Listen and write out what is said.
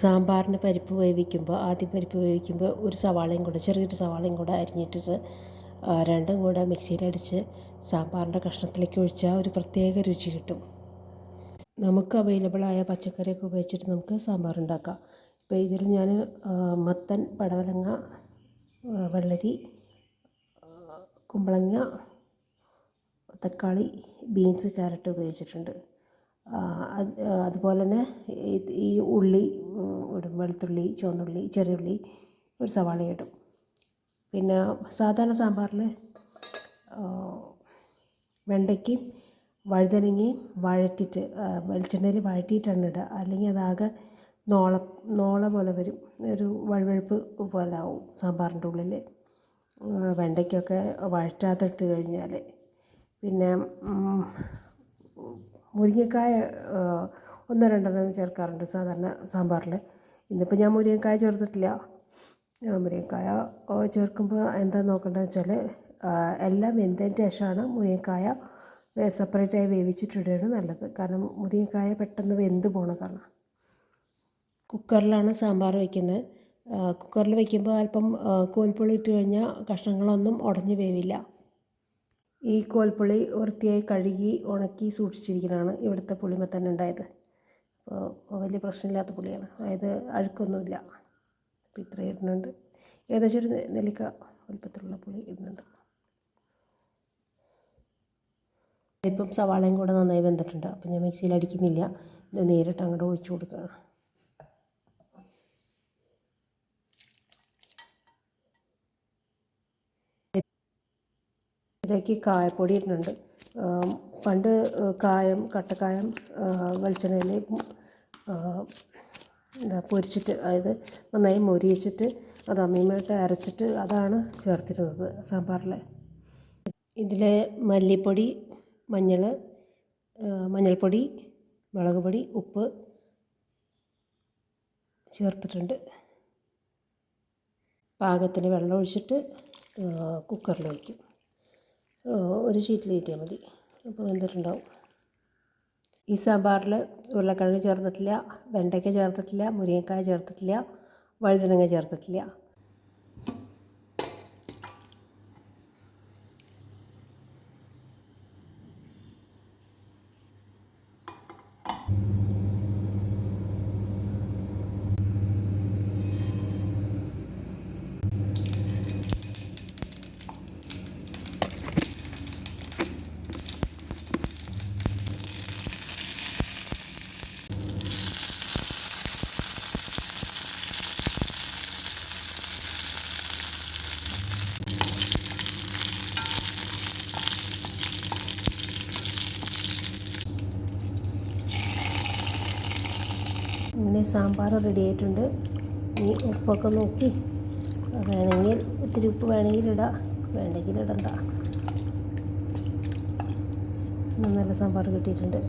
സാമ്പാറിന് പരിപ്പ് വേവിക്കുമ്പോൾ ആദ്യം പരിപ്പ് വേവിക്കുമ്പോൾ ഒരു സവാളയും കൂടെ ചെറിയൊരു സവാളയും കൂടെ അരിഞ്ഞിട്ടിട്ട് രണ്ടും കൂടെ മിക്സിയിലടിച്ച് സാമ്പാറിൻ്റെ കഷ്ണത്തിലേക്ക് ഒഴിച്ചാൽ ഒരു പ്രത്യേക രുചി കിട്ടും. നമുക്ക് അവൈലബിളായ പച്ചക്കറിയൊക്കെ ഉപയോഗിച്ചിട്ട് നമുക്ക് സാമ്പാർ ഉണ്ടാക്കാം. ഇപ്പോൾ ഇതിൽ ഞാൻ മത്തൻ, പടവലങ്ങ, വെള്ളരി, കുമ്പളങ്ങ, തക്കാളി, ബീൻസ്, ക്യാരറ്റ് ഉപയോഗിച്ചിട്ടുണ്ട്. അതുപോലെ തന്നെ ഈ ഉള്ളി ഇടും, വെളുത്തുള്ളി, ചുവന്നുള്ളി, ചെറിയുള്ളി, ഒരു സവാള ഇടും. പിന്നെ സാധാരണ സാമ്പാറിൽ വെണ്ടയ്ക്കയും വഴുതനങ്ങയും വഴറ്റിയിട്ട് വെളിച്ചെണ്ണയിൽ വഴറ്റിയിട്ടാണ് ഇടുക. അല്ലെങ്കിൽ അതാകെ നോള പോലെ വരും, ഒരു വഴുവഴുപ്പ് പോലെ ആവും സാമ്പാറിൻ്റെ ഉള്ളിൽ വെണ്ടയ്ക്കൊക്കെ വഴറ്റാതെ ഇട്ട് കഴിഞ്ഞാൽ. പിന്നെ മുരിങ്ങക്കായ ഒന്നോ രണ്ടെണ്ണം ചേർക്കാറുണ്ട് സാധാരണ സാമ്പാറിൽ. ഇന്നിപ്പോൾ ഞാൻ മുരിങ്ങക്കായ ചേർത്തിട്ടില്ല. മുരിങ്ങക്കായ ചേർക്കുമ്പോൾ എന്താ നോക്കേണ്ടതെന്ന് വെച്ചാൽ എല്ലാം വെന്തതിന് ശേഷമാണ് മുരിങ്ങക്കായ സെപ്പറേറ്റായി വേവിച്ചിട്ടിടുകയാണ് നല്ലത്. കാരണം മുരിങ്ങക്കായ പെട്ടെന്ന് വെന്ത് പോണതാണ്. കുക്കറിലാണ് സാമ്പാർ വയ്ക്കുന്നത്. കുക്കറിൽ വയ്ക്കുമ്പോൾ അല്പം കോൽപ്പുളി ഇട്ട് കഴിഞ്ഞാൽ കഷ്ണങ്ങളൊന്നും ഉടഞ്ഞ് വേവില്ല. ഈ കോൽപ്പുളി വൃത്തിയായി കഴുകി ഉണക്കി സൂക്ഷിച്ചിരിക്കുന്നതാണ്. ഇവിടുത്തെ പുളിമ തന്നെ ഉണ്ടായത്. അപ്പോൾ വലിയ പ്രശ്നമില്ലാത്ത പുളിയാണ്, അതായത് അഴുക്കൊന്നുമില്ല. അപ്പോൾ ഇത്രയും ഇടുന്നുണ്ട്. ഏകദേശം ഒരു നെല്ലിക്ക വലുപ്പത്തിലുള്ള പുളി ഇടുന്നുണ്ട്. ഇപ്പം സവാളയും കൂടെ നന്നായി വെന്തിട്ടുണ്ട്. അപ്പം ഞാൻ മിക്സിയിൽ അടിക്കുന്നില്ല, നേരിട്ട് അങ്ങോട്ട് ഒഴിച്ചു കൊടുക്കുകയാണ്. ഇതിലേക്ക് കായപ്പൊടി ഇടുന്നുണ്ട്. പണ്ട് കട്ടക്കായം വെളിച്ചെണ്ണയിൽ പൊരിച്ചിട്ട്, അതായത് നന്നായി മൊരിയിച്ചിട്ട് അത് അമ്മീമ്മയിട്ട് അരച്ചിട്ട് അതാണ് ചേർത്തിരുന്നത് സാമ്പാറിൽ. ഇതിൽ മല്ലിപ്പൊടി, മഞ്ഞൾപ്പൊടി, മുളക് പൊടി, ഉപ്പ് ചേർത്തിട്ടുണ്ട്. പാകത്തിന് വെള്ളം ഒഴിച്ചിട്ട് കുക്കറിൽ വയ്ക്കും. ഒരു ഷീറ്റിൽ കിട്ടിയാൽ മതി. അപ്പോൾ വെന്തിട്ടുണ്ടാവും. ഈ സാമ്പാറിൽ ഉരുളക്കിഴങ്ങ് ചേർത്തിട്ടില്ല, വെണ്ടയ്ക്ക ചേർത്തിട്ടില്ല, മുരിങ്ങക്കായ ചേർത്തിട്ടില്ല, വഴുതനങ്ങ ചേർത്തിട്ടില്ല. ഇങ്ങനെ സാമ്പാർ റെഡി ആയിട്ടുണ്ട്. ഇനി ഉപ്പൊക്കെ നോക്കി വേണമെങ്കിൽ ഇത്തിരി ഉപ്പ് വേണമെങ്കിൽ ഇടാം, വേണ്ടെങ്കിൽ ഇടണ്ട. നല്ല സാമ്പാർ കിട്ടിയിട്ടുണ്ട്.